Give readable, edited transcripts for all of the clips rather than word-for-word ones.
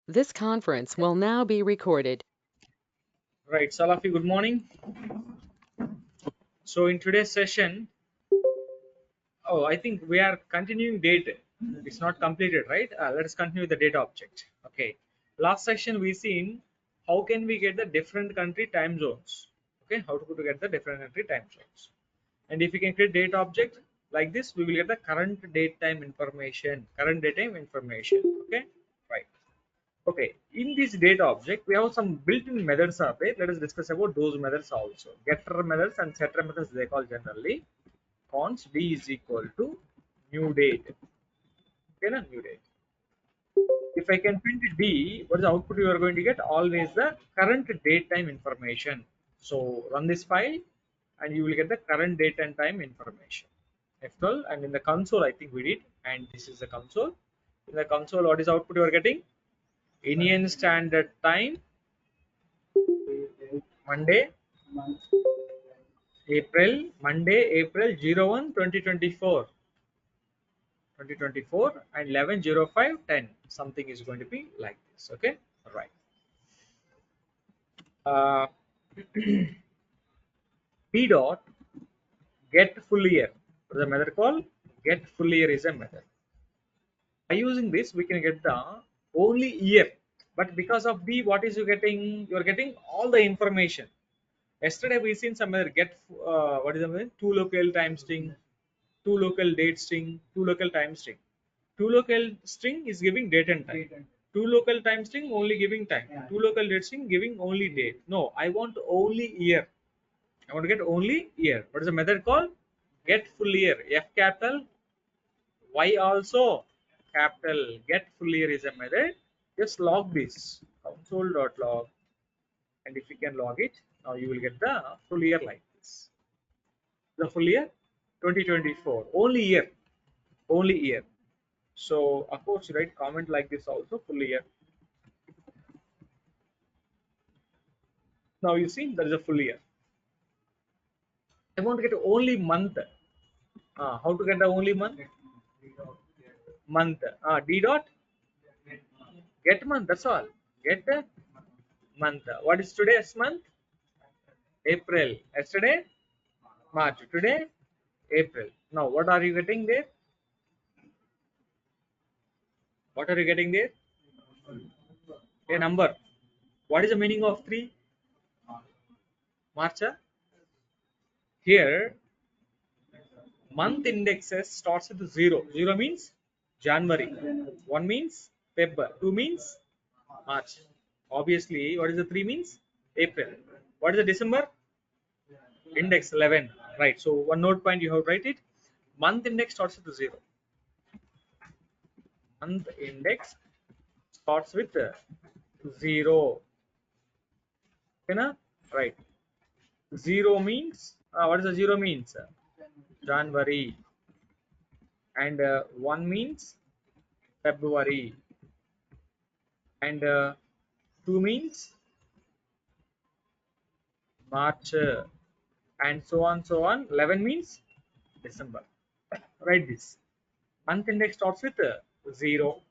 This conference will now be recorded. Right, Salafi, good morning. So in today's session, I think we are continuing data. It's not completed, right? Let us continue with the data object. Okay. Last section we seen how can we get the different country time zones. Okay, how to get the different country time zones. And if we can create data object like this, we will get the current date time information. Current date time information. Okay, right. Okay, in this data object, we have some built-in methods are there. Let us discuss about those methods also. Getter methods and setter methods they call generally. Const d is equal to new date. Okay, na, new date. If I can print d, what is the output you are going to get? Always the current date time information. So run this file and you will get the current date and time information. F12 and in the console I think we did, and this is the console. In the console, what is the output you are getting? Indian Standard Time Monday, April 01, 2024, 2024 and 11:05:10. Something is going to be like this. Okay, right. Uh, P dot get full year. What is a method called? Get full year is a method. By using this, we can get the only year. But because of the what is you getting? You are getting all the information. Yesterday we seen some other get what is the name? Two local time string, two local date string, two local time string. Two local string is giving date and time. Two local time string only giving time. Two local date string giving only date. No, I want only year. I want to get only year. What is the method called? Get full year. F capital, Y also capital. Get full year is a method. Just log this console.log, and if you can log it, now you will get the full year like this. The full year 2024. Only year. So of course, you write comment like this also full year. Now you see there is a full year. I want to get only month. How to get the only month? Month. D dot get month. That's all. Get month. What is today's month? April. Yesterday March. Today April. Now what are you getting there? What are you getting there? A number. What is the meaning of 3? March. Here month indexes starts with 0. 0 means January. 1 means Feb. 2 means March. Obviously, what is the 3 means? April. What is the December? Index 11. Right. So one note point you have to write it. Month index starts with 0. Month index starts with 0. Okay, na? Right. 0 means what is the 0 means? January. And 1 means February. And 2 means March, and so on. 11 means December. Write this. Month index starts with 0.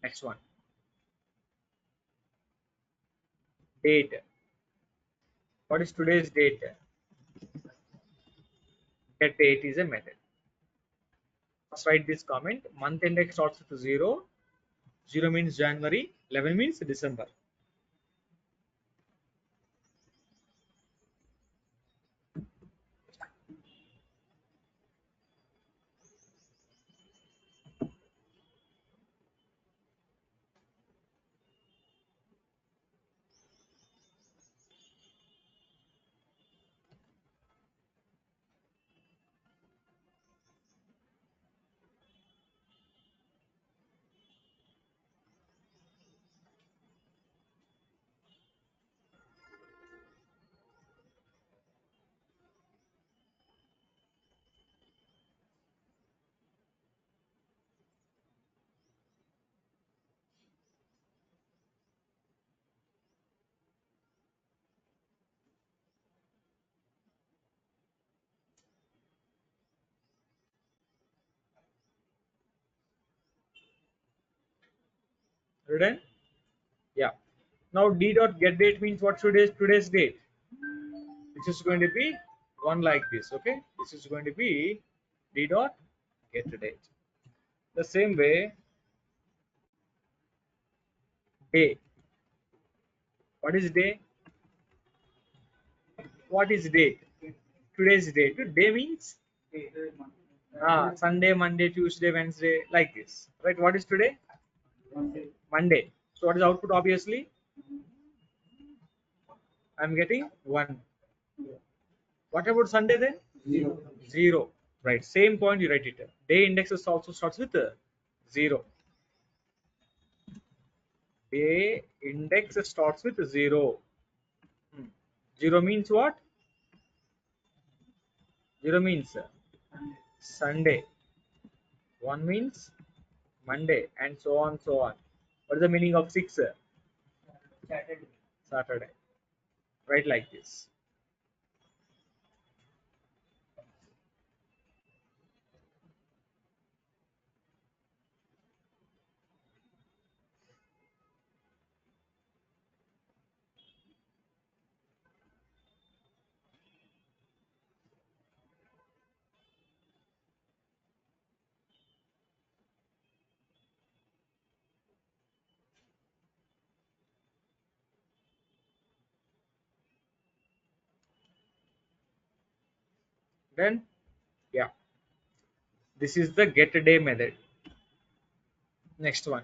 Next one. Date. What is today's date? That date is a method. Let's write this comment. Month index starts with 0. 0 means January. 11 means December. Written? Yeah. Now d dot get date means what today's date. This is going to be one like this. Okay. This is going to be d dot get date. The same way day. What is day? What is date? Today's date. Day means Sunday, Monday, Tuesday, Wednesday, like this. Right? What is today? Monday. So what is output? Obviously, I'm getting 1. What about Sunday then? 0. Right. Same point you write it. Day indexes also starts with 0. Day index starts with 0. 0 means what? 0 means Sunday. 1 means Monday, and so on, so on. What is the meaning of 6? Saturday. Right, like this. Then, yeah, this is the get day method. Next one,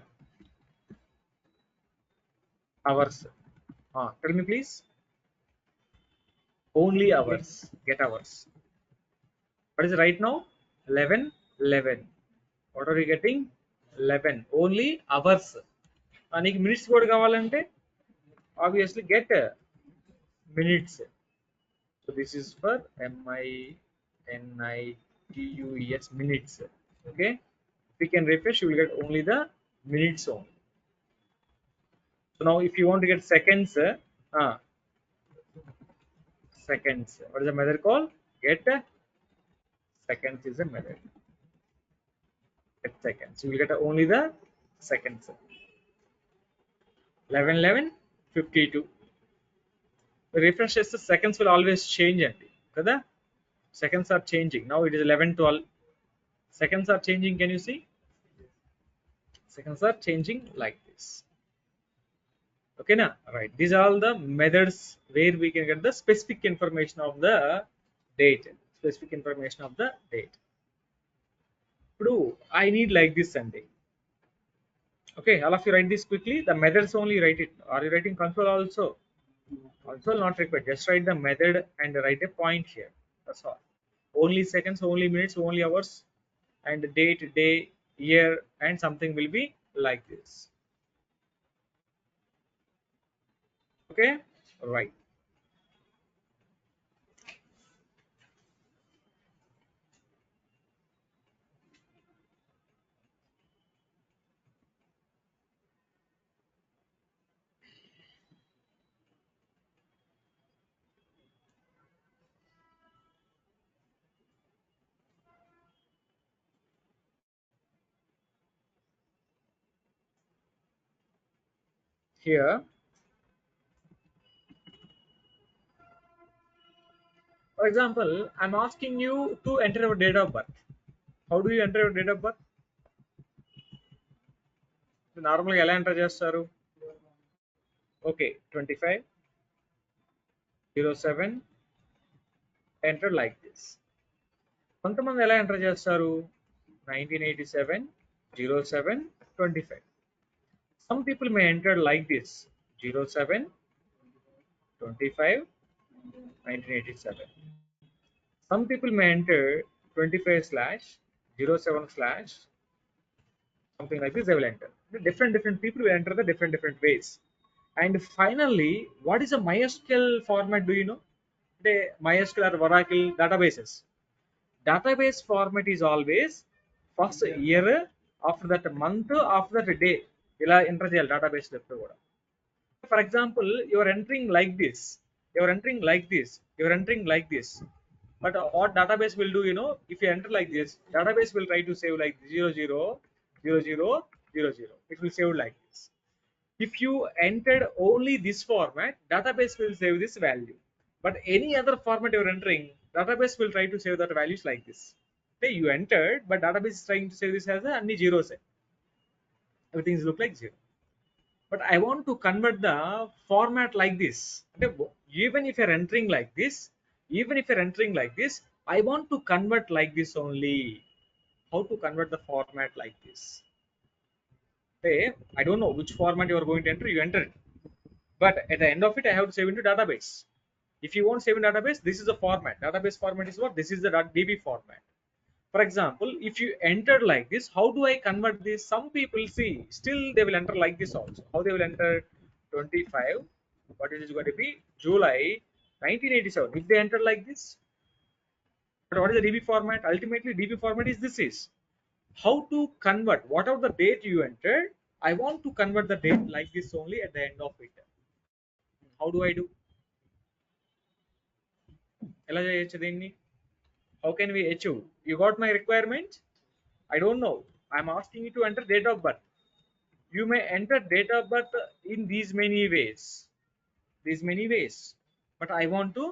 hours. Tell me please. Only hours. Get hours. What is it right now? 11, 11. What are you getting? 11. Only hours. నీకు minutes కూడా కావాలంటే obviously get minutes. So this is for minutes, minutes. Okay. If you can refresh, you will get only the minutes only. So now if you want to get seconds, seconds. What is the method called? Get seconds is a method. Get seconds. You will get only the seconds. 11, 11, 52. The refresh చేస్తే seconds will always change అండి కదా. Seconds are changing. Now it is 11, 12. Seconds are changing. Can you see? Seconds are changing like this. Okay na? Right. These are all the methods where we can get the specific information of the date. Specific information of the date. Now I need like this Sunday. Okay, all of you write this quickly. The methods only write it. Are you writing control also? Console not required. Just write the method and write a point here. That's all. Only seconds, only minutes, only hours, and date, day, year, and something will be like this. Okay, right. Here, for example, I'm asking you to enter your date of birth. How do you enter your date of birth? Normally, ఎలా enter చేస్తారు? Okay, 25, 07, enter like this. కొంతమంది ఎలా enter చేస్తారు? 1987, 07, 25. Some people may enter like this: 07, 25, 1987. Some people may enter 25/07/ something like this. They will enter. Different people will enter the different ways. And finally, what is a MySQL format? Do you know? The MySQL or Oracle databases. Database format is always first year, after that month, after that day. ఇలా enter చేయాలి database లో ఎప్పుడు కూడా. For example, you are entering like this, you are entering like this, you are entering like this. But what database will do, if you enter like this, database will try to save like 00, 00, 00. It will save like this. If you entered only this format, database will save this value. But any other format you're entering, database will try to save that values like this. Okay, you entered, but database is trying to save this as a only zeros. Everything look like zero. But I want to convert the format like this. Okay, even if you're entering like this, I want to convert like this only. How to convert the format like this? Say, I don't know which format you are going to enter, you enter it. But at the end of it, I have to save into database. If you want save in database, this is the format. Database format is what? This is the .db format. For example, if you enter like this, how do I convert this? Some people see, still they will enter like this also. How they will enter 25, what it is going to be? July 1987. If they enter like this, but what is the DB format? Ultimately, DB format is this is. How to convert whatever the date you entered, I want to convert the date like this only at the end of it. How do I do? ఎలా చేయొచ్చు దీన్ని? How can we achieve? You got my requirement? I don't know. I'm asking you to enter date of birth. You may enter date of birth in these many ways. But I want to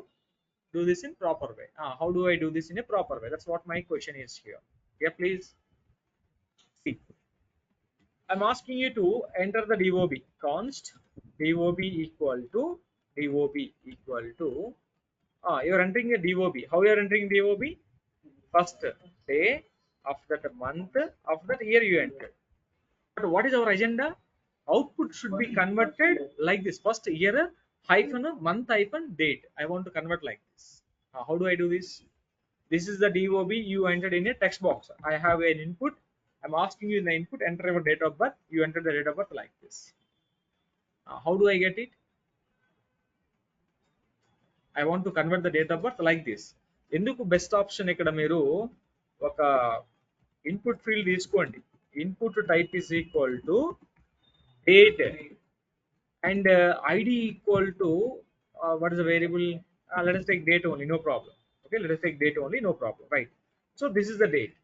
do this in proper way. How do I do this in a proper way? That's what my question is here. Yeah, please. See, I'm asking you to enter the DOB. Const DOB equal to you're entering a DOB. How you're entering DOB? First day of that month of that year you entered. But what is our agenda? Output should be converted like this. First year hyphen month hyphen date. I want to convert like this. How do I do this? This is the DOB you entered in a text box. I have an input. I'm asking you in the input, enter your date of birth. You enter the date of birth like this. How do I get it? I want to convert the date of birth like this. ఎందుకు best option ఇక్కడ మీరు ఒక input field తీసుకోండి. Input type is equal to date and id equal to what is the variable? Let us take date only, no problem. Okay, let us take date only, no problem, right? So this is the date.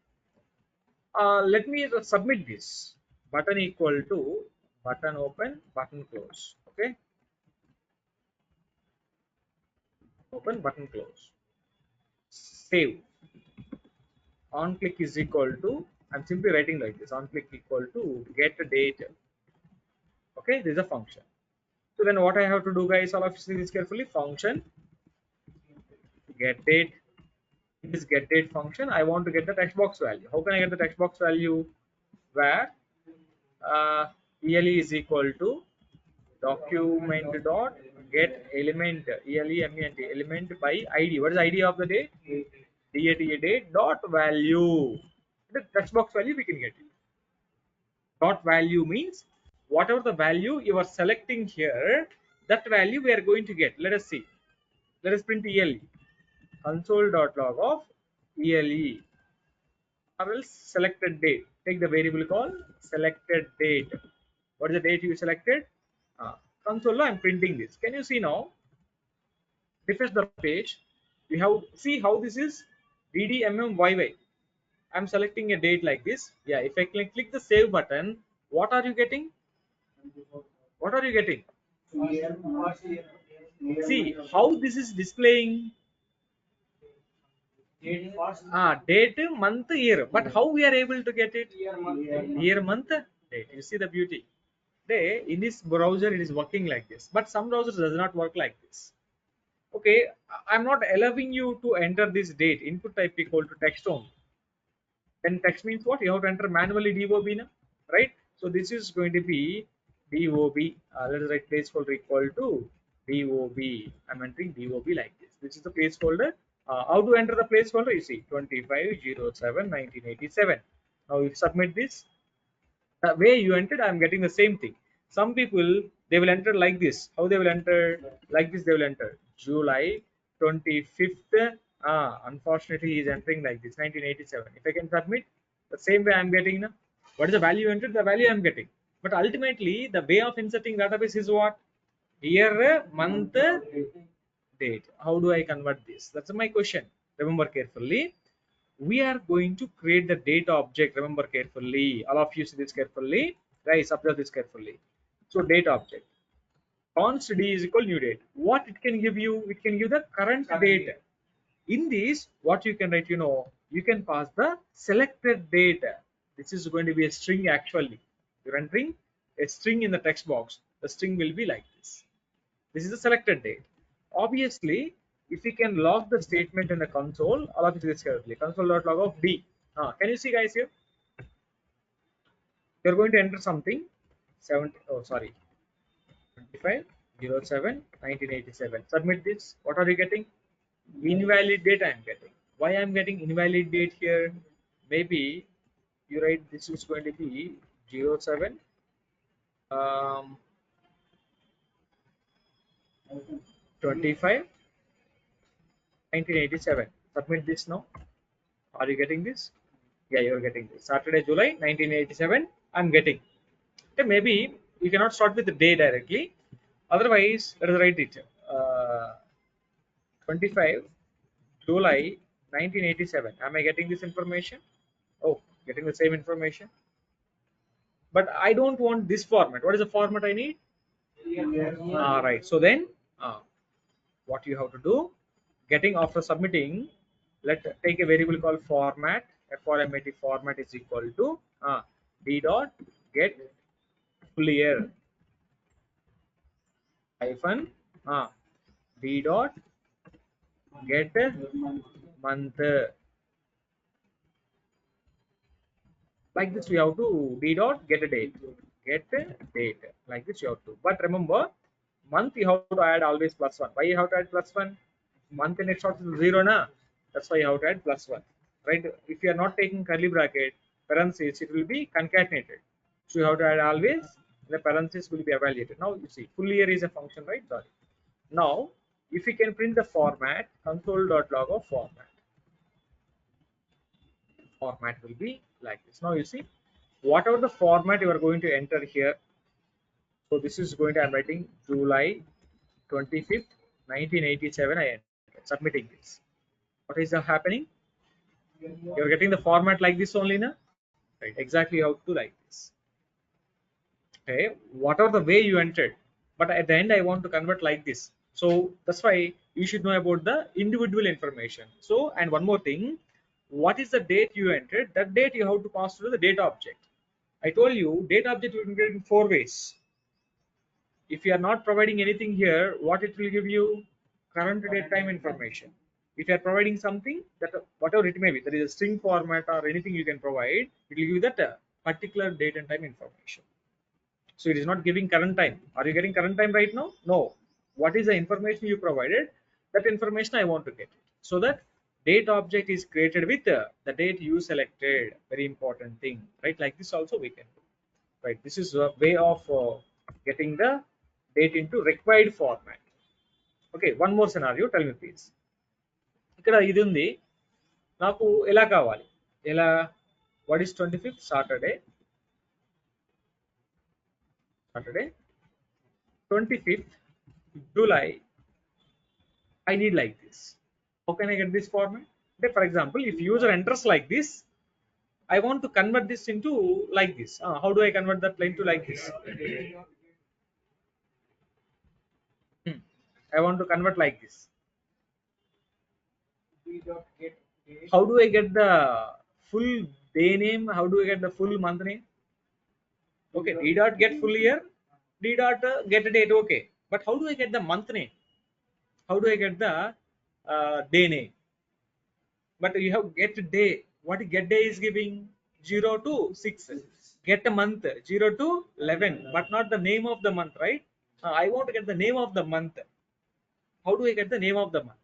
Let me submit this. Button equal to button open, button close. Okay, open, button close. Save. On click is equal to, I'm simply writing like this, on click equal to get date. Okay, this is a function. So then what I have to do, guys, all of you see this carefully. Function get date. This get date function, I want to get the text box value. How can I get the text box value? Where ele is equal to document dot get element element element by id. What is the id of the day? date dot value. The text box value we can get it. Dot value means whatever the value you are selecting here, that value we are going to get. Let us see. Let us print ele. Console.log of ele. I will selected date. Take the variable called selected date. What is the date you selected? Console, I'm printing this. Can you see now? Refresh the page. You have see how this is ddmmyy. I'm selecting a date like this. Yeah, if I click the save button, what are you getting? What are you getting? See how this is displaying. Date, month, year. But how we are able to get it? Year, month, date. You see the beauty. In this browser it is working like this, but some browsers does not work like this. Okay, I'm not allowing you to enter this date. Input type equal to text only. Then text means what? You have to enter manually DOB, right? So this is going to be DOB. Let us write placeholder equal to DOB. I'm entering DOB like this. This is the placeholder. How to enter the placeholder? You see 25/07/1987. Now you submit this. The way you entered, I'm getting the same thing. Some people, they will enter like this. How they will enter? Like this they will enter July 25th. Unfortunately he is entering like this 1987. If I can submit, the same way I'm getting now. What is the value entered? The value I'm getting. But ultimately the way of inserting database is what? Year, month, date. How do I convert this? That's my question. Remember carefully. We are going to create the data object. Remember carefully. All of you see this carefully. Guys, observe this carefully. So date object. Const d is equal new date. What it can give you? It can give the current date. In this, what you can write, you can pass the selected date. This is going to be a string actually. You're entering a string in the text box. The string will be like this. This is the selected date. Obviously, if we can log the statement in the console, allow it this carefully. Console.log of d. Can you see guys here? You're going to enter something. 70. Oh, sorry. 25/07/1987. Submit this. What are you getting? Invalid date I am getting. Why I am getting invalid date here? Maybe you write this is going to be 07 um, 25 1987. Submit this now. Are you getting this? Yeah, you're getting this. Saturday, July 1987. I'm getting. Okay, maybe you cannot start with the day directly. Otherwise, let us write it. 25 July 1987. Am I getting this information? Oh, getting the same information. But I don't want this format. What is the format I need? Right. So then, what you have to do, getting after submitting, let take a variable called format. Format format is equal to d dot get full year hyphen d dot get month. Like this we have to d dot get a date, like this you have to. But remember, month you have to add always +1. Why you have to add +1? Month in it starts with 0 na, that's why you have to add +1, right? If you are not taking curly bracket parentheses, it will be concatenated, so you have to add always. The parentheses will be evaluated. Now you see full year is a function, right? Sorry. Now if you can print the format, console.log of format will be like this. Now you see, whatever the format you are going to enter here, so this is going to, I'm writing July 25th 1987. I enter submitting this. What is happening? You're getting the format like this only na, right? Exactly how to like this. Okay, whatever the way you entered, but at the end I want to convert like this. So that's why you should know about the individual information. So, and one more thing, what is the date you entered, that date you have to pass through the data object. I told you data object you can get in 4 ways. If you are not providing anything here, what it will give you? Current date time information. If you are providing something, that whatever it may be, there is a string format or anything you can provide, it will give you that particular date and time information. So it is not giving current time. Are you getting current time right now? No. What is the information you provided? That information I want to get it. So that date object is created with the date you selected. Very important thing, right? Like this also we can do, right? This is a way of getting the date into required format. Okay, one more scenario. Tell me please. ఇక్కడ ఇది ఉంది, నాకు ఎలా కావాలి? ఎలా? What is 25th? Saturday 25th July. I need like this. How can I get this format? Okay, for example, if user enters like this, I want to convert this into like this. How do I convert that line to like this? I want to convert like this. How do I get the full day name? How do I get the full month name? Okay, d dot get full year, d dot get a date. Okay, but how do I get the month name? How do I get the day name? But you have get day. What get day is giving? 0 to 6. Get a month 0 to 11, but not the name of the month, right? I want to get the name of the month. How do I get the name of the month?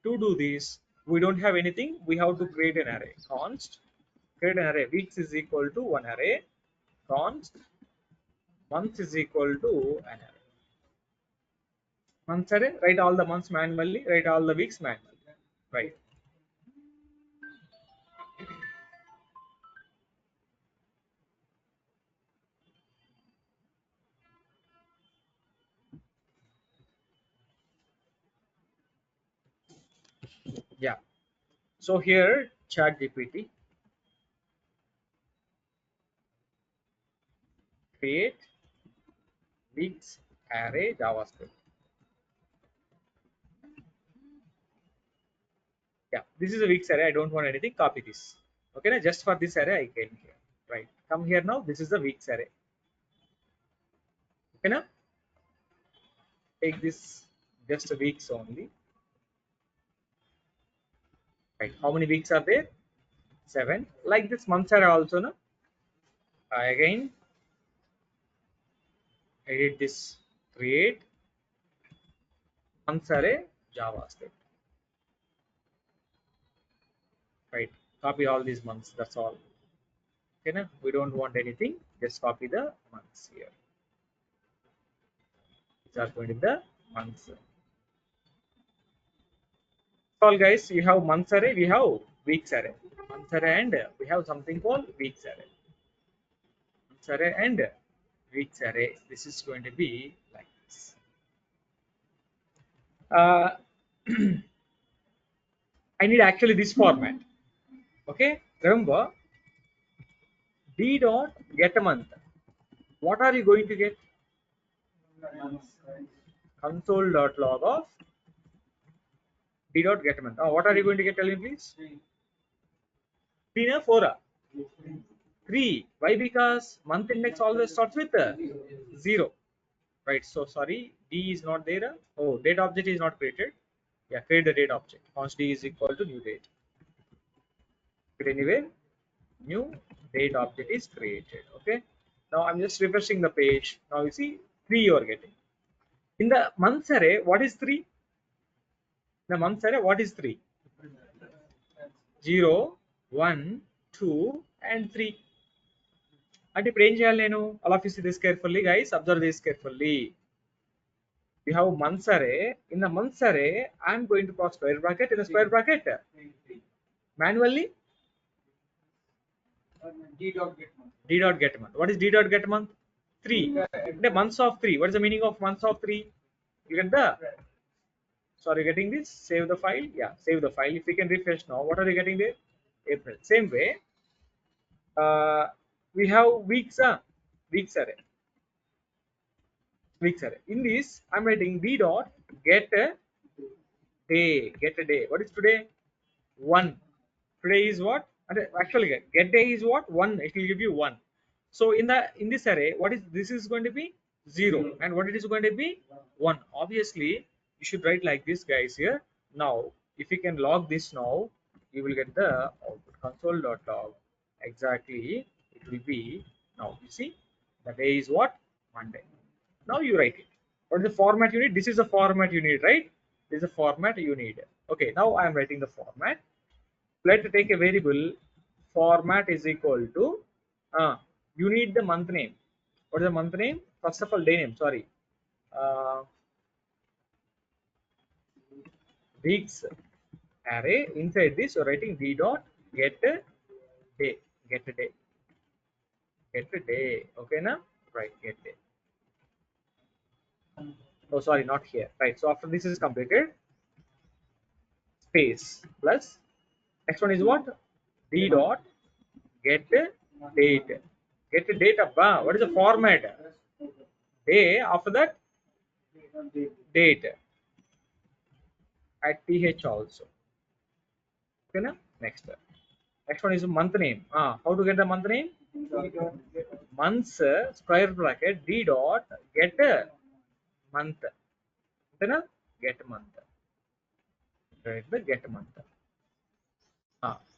To do this, we don't have anything. We have to create an array. Const create an array. Weeks is equal to one array. Const months is equal to an array. Months array. Write all the months manually. Write all the weeks manually. Right. Yeah. So here chat GPT create weeks array JavaScript. Yeah, this is a weeks array. I don't want anything. Copy this. Okay, now just for this array I came here. Right. Come here now. This is the weeks array. Okay, now take this just weeks only. Right. How many weeks are there? 7. Like this months array also. No. Again, edit this. Create months array JavaScript. Right. Copy all these months. That's all. Okay, now we don't want anything. Just copy the months here. These are going to be the months. All guys, you have months array, we have weeks array. Months array and we have something called weeks array. Months array and weeks array. This is going to be like this. I need actually this format. Okay, remember d dot get a month. What are you going to get? Console.log of d dot get a month. Oh, what are you going to get? Tell me please. 3 na 4? 3. Why? Because month index always starts with 0. Right. So sorry, d is not there. Oh, date object is not created. Yeah, create the date object. Const d is equal to new date. But anyway, new date object is created. Okay. Now I'm just refreshing the page. Now you see 3 you are getting. In the months array, what is 3? The months array, what is 3? 0, 1, 2, and 3. అంటే ఇప్పుడు ఏం చేయాలి నేను? All of you see this carefully, guys. Observe this carefully. We have months array. In the months array, I'm going to cross square bracket. In the square bracket, manually d dot get month. What is d dot get month? 3. The months of 3. What is the meaning of months of 3? You get the. So are you getting this? Save the file. Yeah, save the file. If we can refresh now, what are you getting there? April. Same way. We have weeks. Weeks array. Weeks array. In this, I'm writing d dot get a day. Get a day. What is today? 1. Today is what? Actually, get day is what? 1. It will give you 1. So in this array, what is this is going to be 0, and what it is going to be 1. Obviously, you should write like this, guys. Here now, if you can log this now, you will get the output console.log. Exactly, it will be now. You see, the day is what? Monday. Now you write it. What is the format you need? This is the format you need, right? This is the format you need. Okay, now I am writing the format. Let's take a variable. Format is equal to you need the month name. What is the month name? First of all, day name. Sorry, weeks array. Inside this, you're writing d dot get a day. Get a day. Get a day. Okay, now right. Get day. Oh, sorry, not here. Right. So after this is completed, space plus next one is what? D dot get date. Get a date of what is the format? Day. After that, date. At th also. Okay, na? Next one is month name. How to get the month name? Months square bracket d dot get month. Okay, na? Get month. Right, the get month.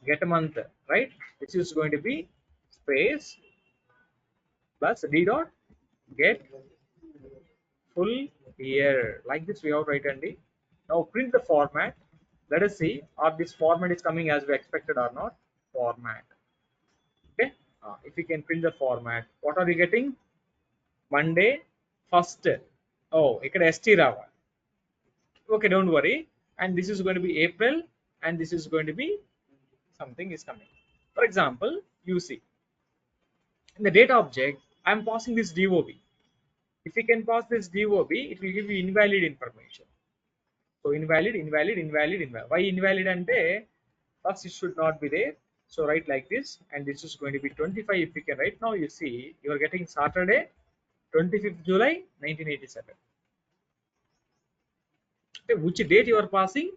Get a month, right? This is going to be space plus d dot get full year. Like this we have to write and now print the format. Let us see if this format is coming as we expected or not. Format. Okay. If we can print the format, what are we getting? Monday 1st. Oh, ikkada st రావాలి. Okay, don't worry. And this is going to be April, and this is going to be something is coming. For example, you see in the data object, I am passing this DOB. If you can pass this DOB, it will give you invalid information. So invalid. Why invalid? And first it should not be there. So write like this, and this is going to be 25. If you can write now, you see you are getting Saturday 25th July 1987. Okay, which date you are passing,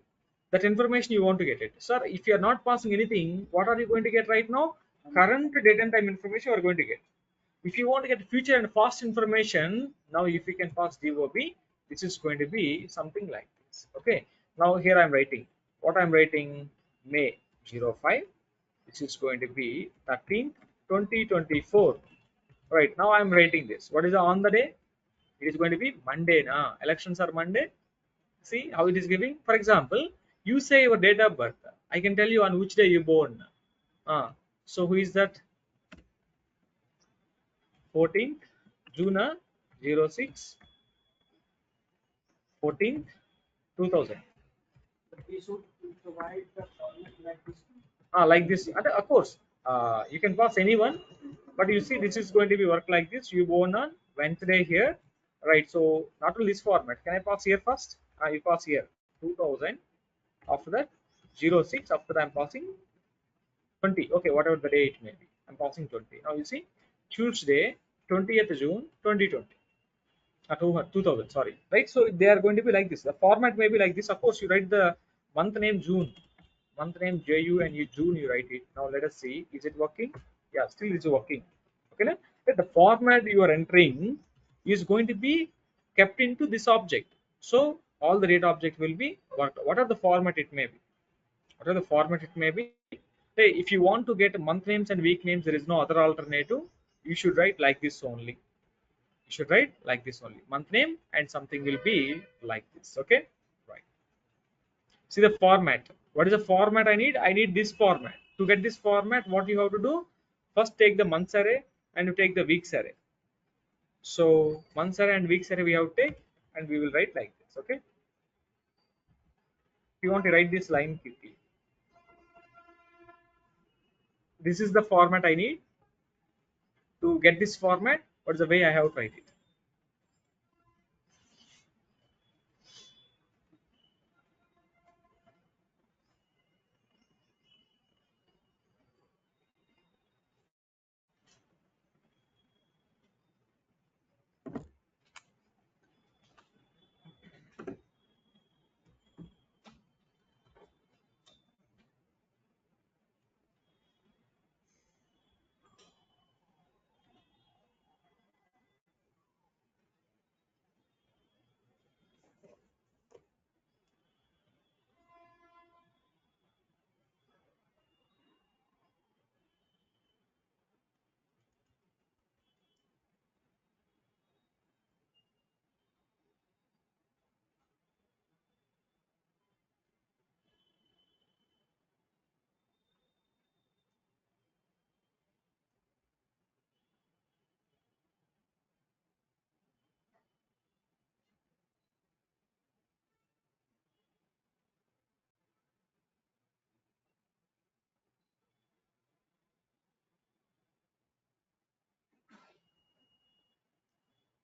that information you want to get it. Sir, if you are not passing anything, what are you going to get right now? Current date and time information you are going to get. If you want to get future and past information, now if you can pass DOB, this is going to be something like this. Okay, now here I'm writing what I'm writing, May 05, which is going to be 13th 2024. Right, now I'm writing this. What is on the day? It is going to be Monday. Elections are Monday. See how it is giving. For example, you say your date of birth. I can tell you on which day you born. So who is that? 14th June 06 14th 2000. We should provide the format like this. Like this. And of course, you can pass anyone, but you see this is going to be work like this. You born on Wednesday here, right? So not only this format. Can I pass here first? You pass here 2000. After that 06. After that I'm passing 20. Okay, whatever the day it may be, I'm passing 20. Now you see Tuesday 20th June 2020. 2000, sorry, right? So they are going to be like this. The format may be like this. Of course, you write the month name June, month name JU, and you June you write it. Now let us see, is it working? Yeah, still it's working. Okay, now the format you are entering is going to be kept into this object. So all the data object will be whatever the format it may be. Whatever the format it may be. Hey, if you want to get month names and week names, there is no other alternative. You should write like this only. You should write like this only. Month name and something will be like this. Okay, right. See the format. What is the format I need? I need this format. To get this format, what you have to do? First take the months array and you take the weeks array. So months array and weeks array we have to take, and we will write like this. Okay. If you want to write this line quickly, this is the format I need. To get this format, what is the way I have to write it?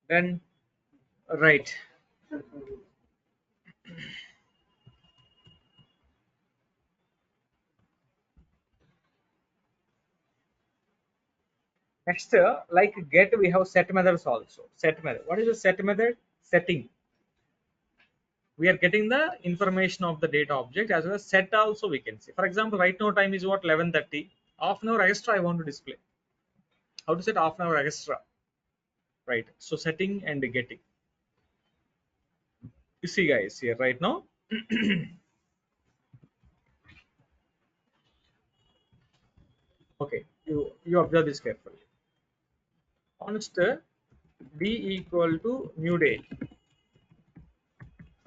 Then right. Next, like get, we have set methods also. Set method. What is the set method? Setting. We are getting the information of the data object as well as set also we can see. For example, right now time is what, 11:30. Half an hour extra I want to display. How to set half an hour extra? Right. So setting and getting. You see guys here right now. Okay. You observe this carefully. Const d equal to new date.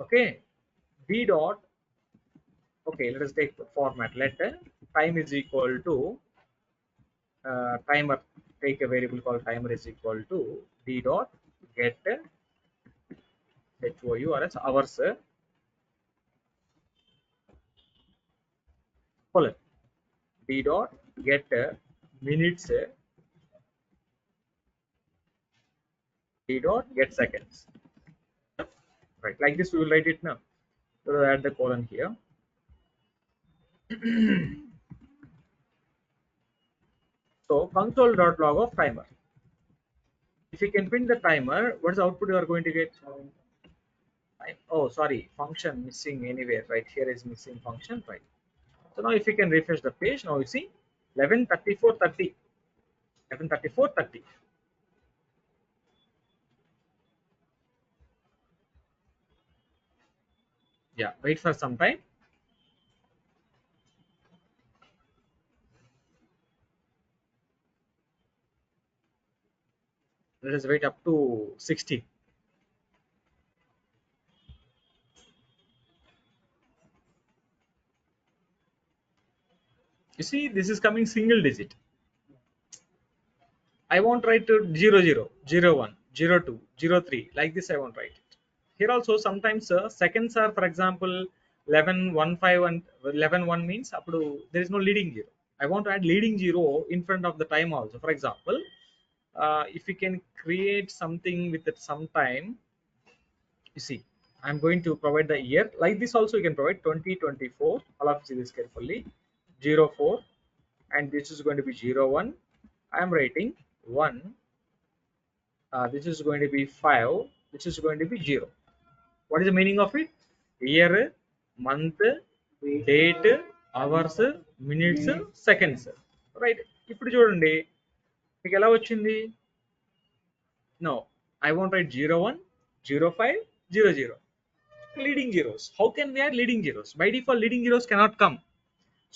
Okay. D dot. Okay. Let us take the format. Let time is equal to timer. Take a variable called timer is equal to d dot get HOU or as hours colon d dot get minutes d dot get seconds. Right, like this we will write it now. So add the colon here. So console.log of timer. If you can print the timer, what is the output you are going to get? Oh, sorry, function missing anywhere. Right here is missing function. Right. So now if you can refresh the page, now you see 11:34:30. 11:34:30. Yeah, wait for some time. Let us wait up to 60. You see, this is coming single digit. I won't write to 00, 01, 02, 03. Like this, I won't write it. Here also, sometimes seconds are, for example, 11:15 and 11:1 means up to there is no leading zero. I want to add leading zero in front of the time also. For example, if we can create something with it sometime, you see, I'm going to provide the year. Like this also, you can provide 2024. All of see this carefully. 04, and this is going to be 01. I am writing 1. This is going to be 5. This is going to be 0. What is the meaning of it? Year, month, date, hours, minutes, seconds. Right. ఇప్పుడు చూడండి మీకు ఎలా వచ్చింది? No, I won't write 01, 05, 00. Leading zeros. How can we add leading zeros? By default, leading zeros cannot come.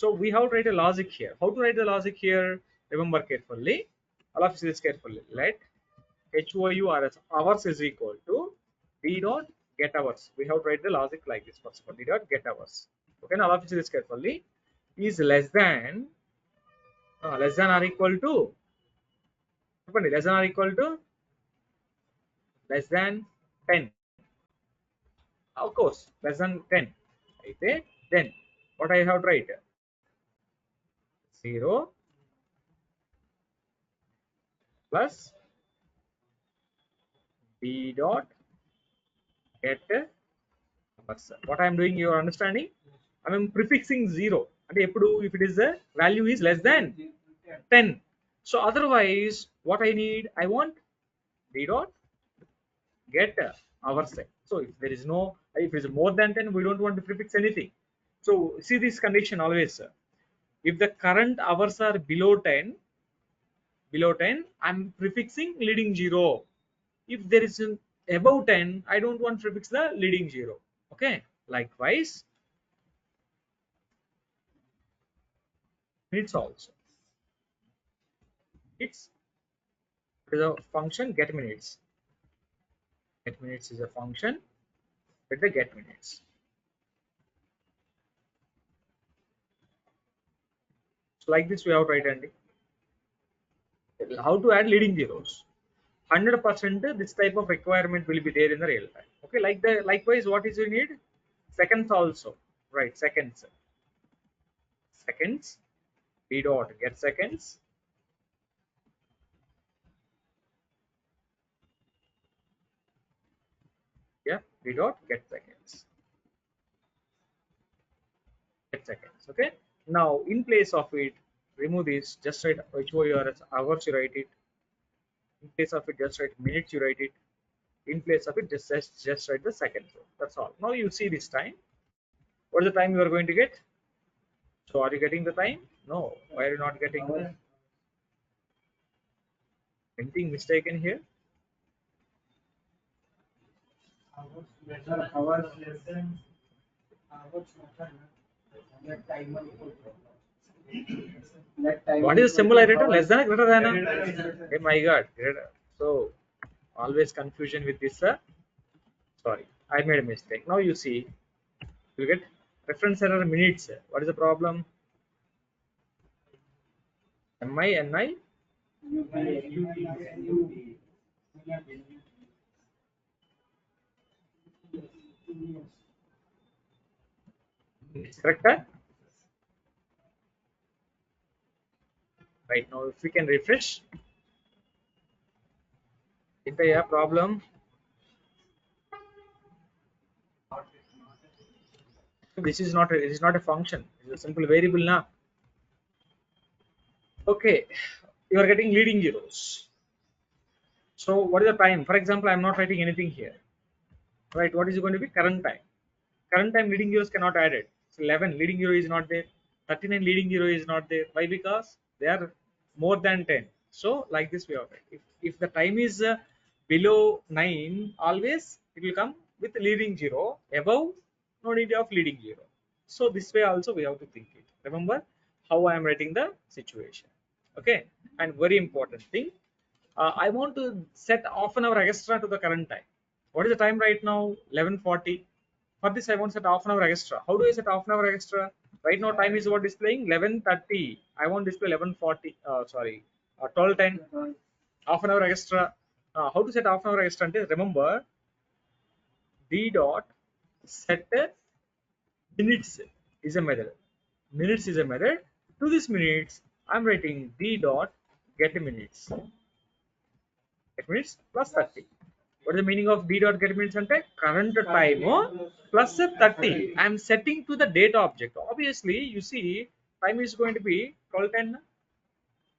So we have to write a logic here. How to write the logic here? Remember carefully. All of this carefully. Let HOURS hours is equal to D dot get hours. We have to write the logic like this. First of all, D dot get hours. Okay, now all of this carefully is less than or equal to less than or equal to less than 10. Of course, less than 10. Okay, then what I have to write? 0 plus D dot get hours. What I am doing, you are understanding? I am prefixing 0. And if it is the value is less than 10. So otherwise, what I need, I want D dot get hours. So if there is no, if it is more than 10, we don't want to prefix anything. So see this condition always. If the current hours are below 10, I'm prefixing leading 0. If there is an above 10, I don't want to prefix the leading 0. Okay, likewise minutes also. It's a function get minutes. Get minutes is a function with the get minutes. So like this we have to write, and how to add leading zeros. 100% this type of requirement will be there in the real time. Okay, likewise, what is you need? Seconds also, right? Seconds. D dot get seconds. Yeah, D dot get seconds. Get seconds. Okay. Now in place of it, remove this. Just write HOURS hours. You write it. In place of it, just write minutes. You write it. In place of it, just write the seconds. That's all. Now you see this time. What is the time you are going to get? So are you getting the time? No. Why are you not getting? Anything mistaken here? What is the symbol I written? Less than or greater than? Oh my god. So always confusion with this. Sorry, I made a mistake. Now you see, you get reference error minutes. What is the problem? MI, NI? Correct? Right now, if we can refresh, if I have problem, this is not a function. It's a simple variable now. Okay, you are getting leading zeros. So what is the time? For example, I'm not writing anything here, right? What is going to be current time? Current time leading zeros cannot add it. So 11 leading zero is not there. 39 leading zero is not there. Why? Because they are more than 10. So like this way of it. If the time is below 9, always it will come with leading zero. Above, no need of leading zero. So this way also we have to think it. Remember how I am writing the situation. Okay. And very important thing, I want to set half an hour extra to the current time. What is the time right now? 11:40. For this, I want to set half an hour extra. How do I set half an hour extra? Right now, time is what displaying 11:30. I want display 11:40. Sorry, 12:10. Half an hour extra. How to set half an hour extra? Remember, d dot set minutes is a method. Minutes is a method. To this minutes, I'm writing d dot get minutes. Get minutes plus 30. What is the meaning of d dot get minutes? Current time plus 30. I am setting to the data object. Obviously, you see, time is going to be 12:10.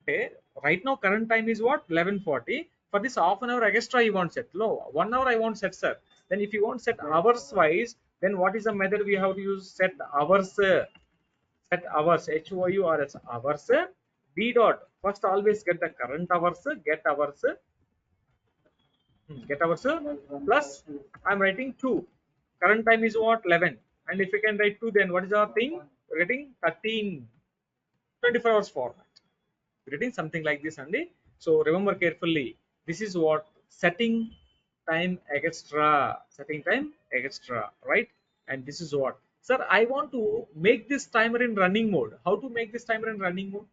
Okay. Right now, current time is what? 11:40. For this half an hour extra, you want set. No, 1 hour I want set, sir. Then if you want set hours wise, then what is the method we have to use? Set hours. Set hours. HOURS hours. D dot. First, always get the current hours. Get hours. Get hours plus I'm writing 2. Current time is what? 11. And if you can write 2, then what is our thing? We're getting 13. 24 hours format. We're getting something like this only. So remember carefully. This is what setting time extra. Setting time extra, right? And this is what. Sir, I want to make this timer in running mode. How to make this timer in running mode?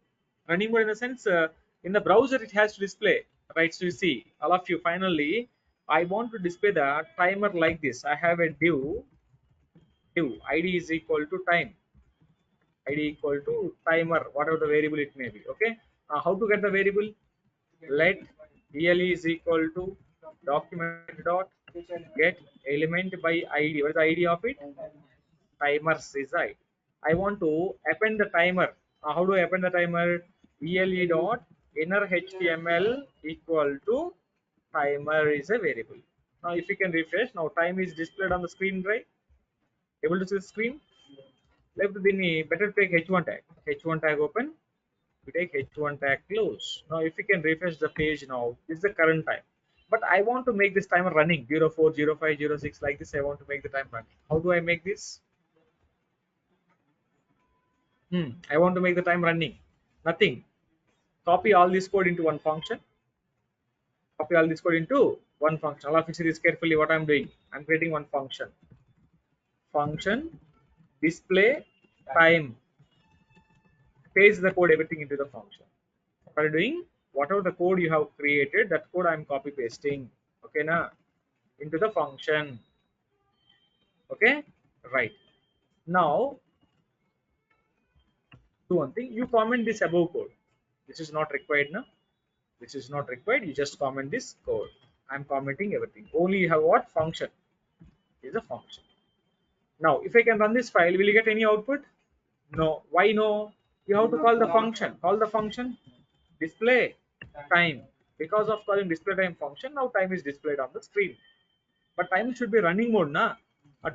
Running mode in the sense, in the browser it has to display, right? So you see, all of you, finally, I want to display the timer like this. I have a div id is equal to time, id equal to timer, whatever the variable it may be. Okay. How to get the variable? Let ele is equal to document dot get element by id. What is the id of it? Timers is I. I want to append the timer. How do I append the timer? ele dot inner html equal to timer is a variable. Now if you can refresh, now time is displayed on the screen, right? Able to see the screen? Left the better take h1 tag. H1 tag open. We take h1 tag close. Now if you can refresh the page now, this is the current time. But I want to make this timer running 04, 05, 06 like this. I want to make the time running. How do I make this? I want to make the time running. Nothing. Copy all this code into one function. Copy all this code into one function. All of you see this carefully what I'm doing. I'm creating one function. Function display time. Paste the code everything into the function. What are you doing? Whatever the code you have created, that code I'm copy pasting. Okay, na? Into the function. Okay, right. Now do one thing. You comment this above code. This is not required now. This is not required. You just comment this code. I'm commenting everything. Only you have what? Function. Is a function. Now, if I can run this file, will you get any output? No. Why no? You have to call the function. Call the function display time. Because of calling display time function, now time is displayed on the screen. But time should be running mode, na?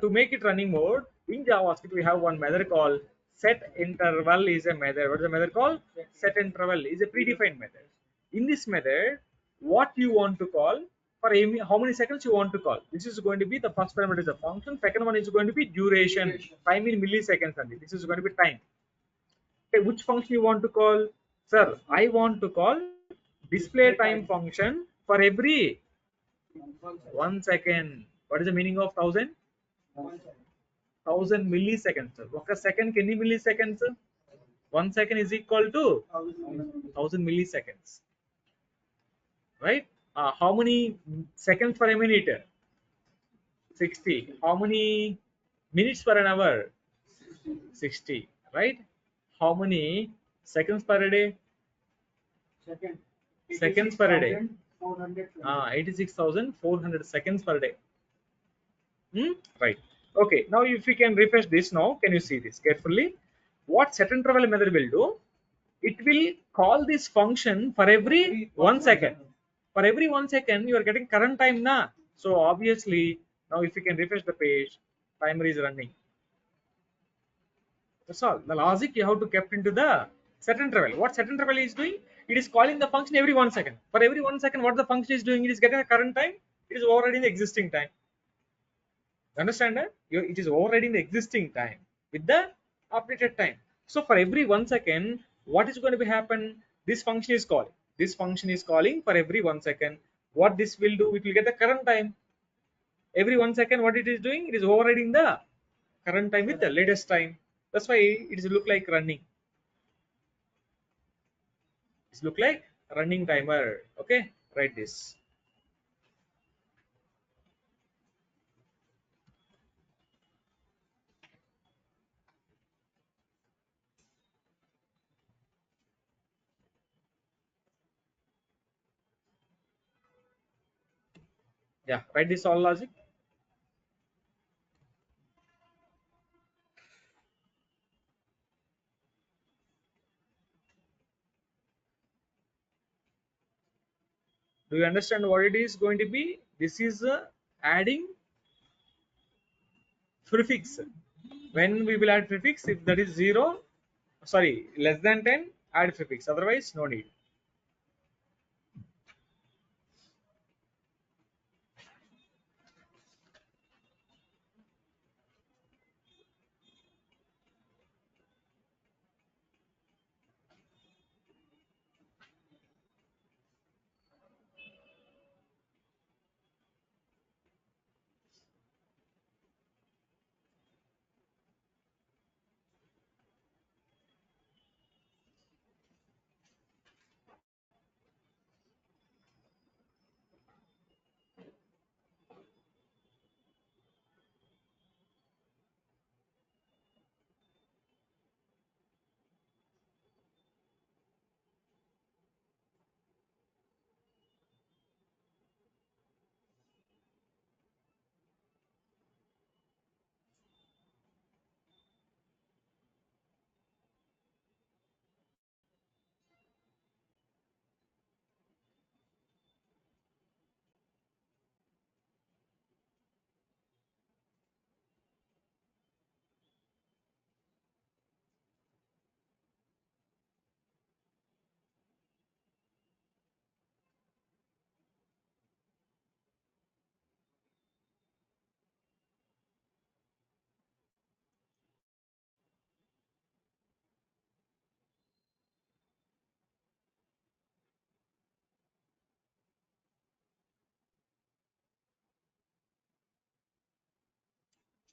To make it running mode, in JavaScript we have one method called set interval is a method. What is the method called? Set interval is a predefined method. In this method, what you want to call, for how many seconds you want to call. This is going to be the first parameter is a function. Second one is going to be duration. Time in milliseconds only. This is going to be time. Okay, which function you want to call? Sir, I want to call display time function for every 1 second. What is the meaning of 1000? 1000 milliseconds. One second, can you milliseconds? 1 second is equal to 1000 milliseconds. Right? How many seconds per minute? 60. How many minutes per an hour? 60. Right? How many seconds per day? Seconds per day. 86,400 seconds per day. Right. Okay. Now, if we can refresh this now, can you see this carefully? What set interval method will do? It will call this function for every 1 second. For every 1 second, you are getting current time na. So obviously, now if you can refresh the page, timer is running. That's all. The logic you have to kept into the set interval. What set interval is doing? It is calling the function every 1 second. For every 1 second, what the function is doing? It is getting a current time. It is overriding the existing time. Understand that? It is overriding the existing time with the updated time. So for every 1 second, what is going to be happen? This function is calling. This function is calling for every 1 second. What this will do? It will get the current time. Every 1 second, what it is doing? It is overriding the current time with the latest time. That's why it is look like running. It's look like running timer. Okay, write this. Yeah, write this all logic. Do you understand what it is going to be? This is adding prefix. When we will add prefix, if that is 0, sorry, less than 10, add prefix. Otherwise, no need.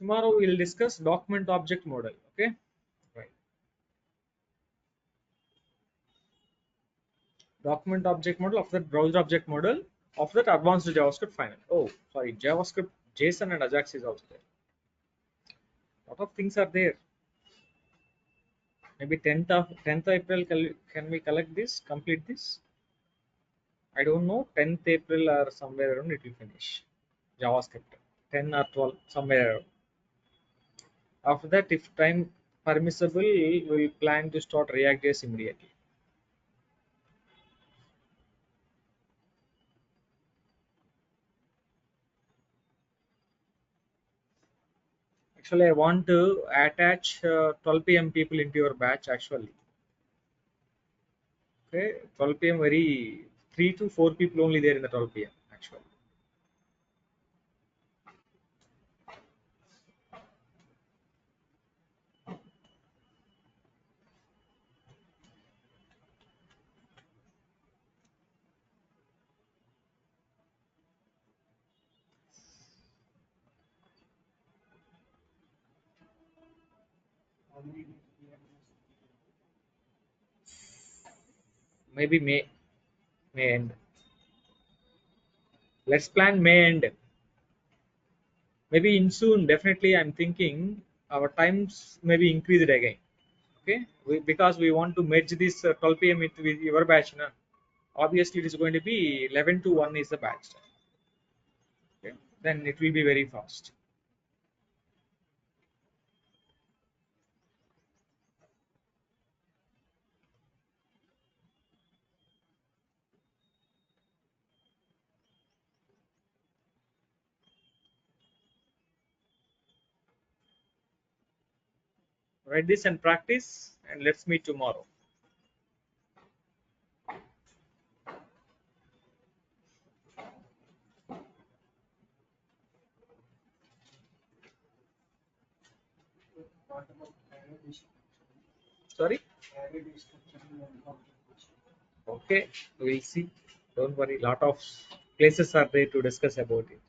Tomorrow we will discuss document object model. Okay, right. Document object model, of that browser object model, of that advanced JavaScript final. Oh, sorry, JavaScript, JSON and Ajax is also there. Lot of things are there. Maybe 10th April can we collect this, complete this? I don't know. 10th April or somewhere around it will finish. JavaScript 10 or 12 somewhere around. After that, if time permissible, we will plan to start React.js immediately. Actually, I want to attach 12 p.m. people into your batch. Actually, okay, 12 p.m. very 3 to 4 people only there in the 12 p.m. Actually, maybe May end. Let's plan May end. Maybe in soon. Definitely, I'm thinking our times maybe increased again. Okay, because we want to merge this 12 p.m. with your batch. Na? Obviously it is going to be 11 to 1 is the batch time. Okay, then it will be very fast. Write this and practice, and let's meet tomorrow. Sorry? Okay, we'll see. Don't worry, lot of places are there to discuss about it.